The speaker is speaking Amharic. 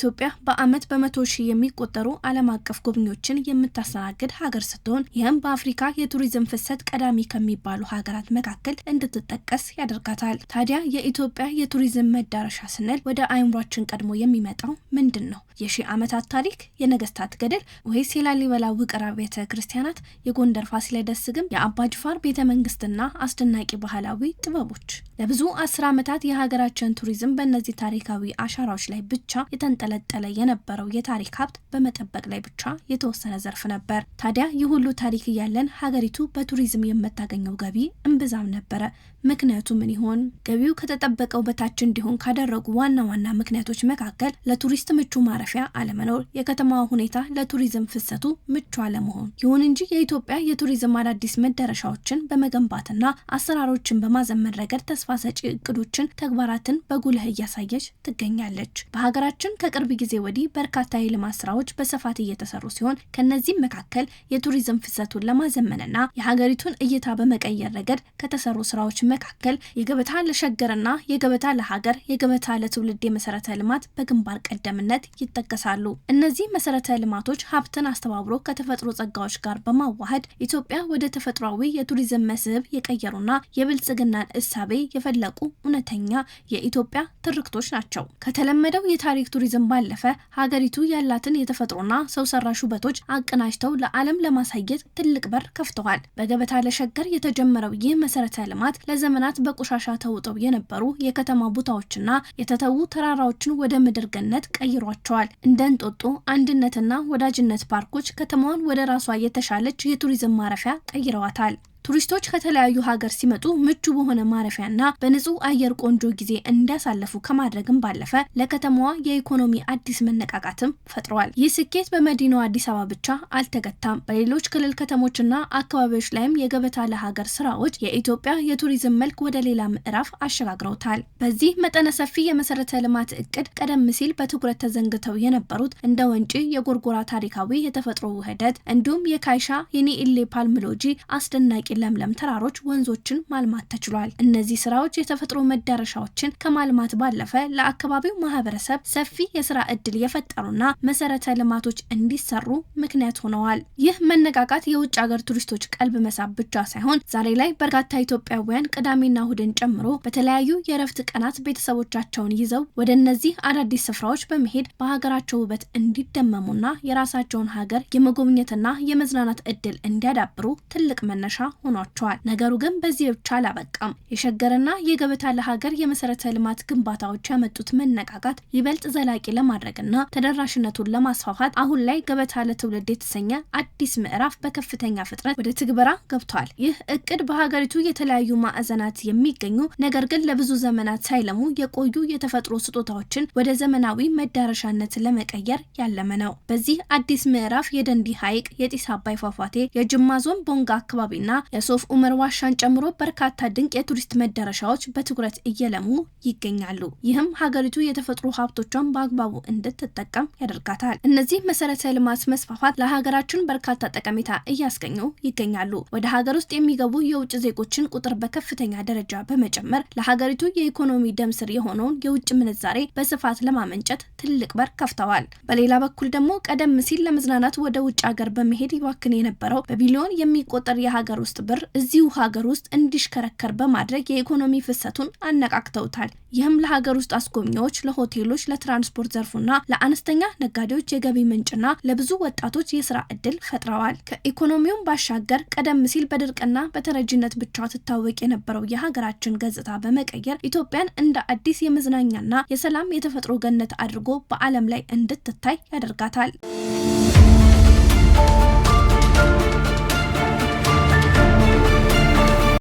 ኢትዮጵያ በአመት በመቶ ሺህ የሚቆጠሩ ዓለም አቀፍ ጎብኚዎችን የምታስተናግድ ሀገር ስትሆን ይህም በአፍሪካ የቱሪዝም ፍሰት ቀዳሚ ከሚባሉ ሀገራት መካከል እንድትጠቀስ ያደርጋታል። ታዲያ የኢትዮጵያ የቱሪዝም መዳረሻ ስንል ወደ አእምሯችን ቀድሞ የሚመጣው ምንድን ነው? የሺህ ዓመታት ታሪክ፣ የነገስታት ገድል ወይስ የላሊበላ ውቅር ቤተ ክርስቲያናት፣ የጎንደር ፋሲለደስ ግንብ፣ የአባጅፋር ቤተ መንግስትና አስደናቂ ባህላዊ ጥበቦች? ለብዙ 10 ዓመታት የሀገራችን ቱሪዝም በእነዚህ ታሪካዊ አሻራዎች ላይ ብቻ የተንጠለጠለ የነበረው የታሪክ ሀብት በመጠበቅ ላይ ብቻ የተወሰነ ዘርፍ ነበር። ታዲያ ይህ ሁሉ ታሪክ እያለን ሀገሪቱ በቱሪዝም የምታገኘው ገቢ እምብዛም ነበረ። ምክንያቱ ምን ይሆን? ገቢው ከተጠበቀው በታች እንዲሆን ካደረጉ ዋና ዋና ምክንያቶች መካከል ለቱሪስት ምቹ ማረፊያ አለመኖር፣ የከተማዋ ሁኔታ ለቱሪዝም ፍሰቱ ምቹ አለመሆን። ይሁን እንጂ የኢትዮጵያ የቱሪዝም አዳዲስ መዳረሻዎችን በመገንባትና አሰራሮችን በማዘመን ረገድ ተስፋ ሰጪ እቅዶችን፣ ተግባራትን በጉልህ እያሳየች ትገኛለች። በሀገራችን ከቅርብ ጊዜ ወዲህ በርካታ የልማት ስራዎች በስፋት እየተሰሩ ሲሆን ከነዚህም መካከል የቱሪዝም ፍሰቱን ለማዘመንና የሀገሪቱን እይታ በመቀየር ረገድ ከተሰሩ ስራዎች መካከል የገበታ ለሸገርና የገበታ ለሀገር፣ የገበታ ለትውልድ የመሰረተ ልማት በግንባር ቀደምነት ይጠቀሳሉ። እነዚህ መሰረተ ልማቶች ሀብትን አስተባብሮ ከተፈጥሮ ጸጋዎች ጋር በማዋሃድ ኢትዮጵያ ወደ ተፈጥሯዊ የቱሪዝም መስህብ የቀየሩና የብልጽግናን እሳቤ የፈለቁ እውነተኛ የኢትዮጵያ ትርክቶች ናቸው። ከተለመደው የታሪክ ቱሪዝም ባለፈ ሀገሪቱ ያላትን የተፈጥሮና ሰው ሰራሽ ውበቶች አቀናጅተው ለዓለም ለማሳየት ትልቅ በር ከፍተዋል። በገበታ ለሸገር የተጀመረው ይህ መሰረተ ልማት ለዘመናት በቆሻሻ ተውጠው የነበሩ የከተማ ቦታዎችና የተተዉ ተራራዎችን ወደ ምድር ገነት ቀይሯቸዋል። እንደ እንጦጦ፣ አንድነትና ወዳጅነት ፓርኮች ከተማዋን ወደ ራሷ የተሻለች የቱሪዝም ማረፊያ ቀይረዋታል። ቱሪስቶች ከተለያዩ ሀገር ሲመጡ ምቹ በሆነ ማረፊያና በንጹህ አየር ቆንጆ ጊዜ እንዲያሳልፉ ከማድረግም ባለፈ ለከተማዋ የኢኮኖሚ አዲስ መነቃቃትም ፈጥረዋል። ይህ ስኬት በመዲናዋ አዲስ አበባ ብቻ አልተገታም። በሌሎች ክልል ከተሞችና አካባቢዎች ላይም የገበታ ለሀገር ስራዎች የኢትዮጵያ የቱሪዝም መልክ ወደ ሌላ ምዕራፍ አሸጋግረውታል። በዚህ መጠነ ሰፊ የመሰረተ ልማት እቅድ ቀደም ሲል በትኩረት ተዘንግተው የነበሩት እንደ ወንጪ የጎርጎራ ታሪካዊ የተፈጥሮ ውህደት እንዲሁም የካይሻ የኒኢሌ ፓልምሎጂ አስደናቂ ለምለም ተራሮች፣ ወንዞችን ማልማት ተችሏል። እነዚህ ስራዎች የተፈጥሮ መዳረሻዎችን ከማልማት ባለፈ ለአካባቢው ማህበረሰብ ሰፊ የስራ እድል የፈጠሩና መሰረተ ልማቶች እንዲሰሩ ምክንያት ሆነዋል። ይህ መነቃቃት የውጭ ሀገር ቱሪስቶች ቀልብ መሳብ ብቻ ሳይሆን ዛሬ ላይ በርካታ ኢትዮጵያውያን ቅዳሜና እሁድን ጨምሮ በተለያዩ የእረፍት ቀናት ቤተሰቦቻቸውን ይዘው ወደ እነዚህ አዳዲስ ስፍራዎች በመሄድ በሀገራቸው ውበት እንዲደመሙና የራሳቸውን ሀገር የመጎብኘትና የመዝናናት እድል እንዲያዳብሩ ትልቅ መነሻ ሆኗቸዋል። ነገሩ ግን በዚህ ብቻ አላበቃም። የሸገርና የገበታ ለሀገር የመሰረተ ልማት ግንባታዎች ያመጡት መነቃቃት ይበልጥ ዘላቂ ለማድረግና ተደራሽነቱን ለማስፋፋት አሁን ላይ ገበታ ለትውልድ የተሰኘ አዲስ ምዕራፍ በከፍተኛ ፍጥነት ወደ ትግበራ ገብቷል። ይህ እቅድ በሀገሪቱ የተለያዩ ማዕዘናት የሚገኙ ነገር ግን ለብዙ ዘመናት ሳይለሙ የቆዩ የተፈጥሮ ስጦታዎችን ወደ ዘመናዊ መዳረሻነት ለመቀየር ያለመ ነው። በዚህ አዲስ ምዕራፍ የደንዲ ሐይቅ፣ የጢስ አባይ ፏፏቴ፣ የጅማ ዞን ቦንጋ አካባቢና የሶፍ ኡመር ዋሻን ጨምሮ በርካታ ድንቅ የቱሪስት መዳረሻዎች በትኩረት እየለሙ ይገኛሉ። ይህም ሀገሪቱ የተፈጥሮ ሀብቶቿን በአግባቡ እንድትጠቀም ያደርጋታል። እነዚህ መሰረተ ልማት መስፋፋት ለሀገራችን በርካታ ጠቀሜታ እያስገኙ ይገኛሉ። ወደ ሀገር ውስጥ የሚገቡ የውጭ ዜጎችን ቁጥር በከፍተኛ ደረጃ በመጨመር ለሀገሪቱ የኢኮኖሚ ደም ስር የሆነውን የውጭ ምንዛሬ በስፋት ለማመንጨት ትልቅ በር ከፍተዋል። በሌላ በኩል ደግሞ ቀደም ሲል ለመዝናናት ወደ ውጭ ሀገር በመሄድ ይባክን የነበረው በቢሊዮን የሚቆጠር የሀገር ውስጥ ብር እዚሁ ሀገር ውስጥ እንዲሽከረከር በማድረግ የኢኮኖሚ ፍሰቱን አነቃቅተውታል። ይህም ለሀገር ውስጥ አስጎብኚዎች፣ ለሆቴሎች፣ ለትራንስፖርት ዘርፉና ለአነስተኛ ነጋዴዎች የገቢ ምንጭና ለብዙ ወጣቶች የስራ እድል ፈጥረዋል። ከኢኮኖሚውም ባሻገር ቀደም ሲል በድርቅና በተረጂነት ብቻ ትታወቅ የነበረው የሀገራችን ገጽታ በመቀየር ኢትዮጵያን እንደ አዲስ የመዝናኛና የሰላም የተፈጥሮ ገነት አድርጎ በዓለም ላይ እንድትታይ ያደርጋታል።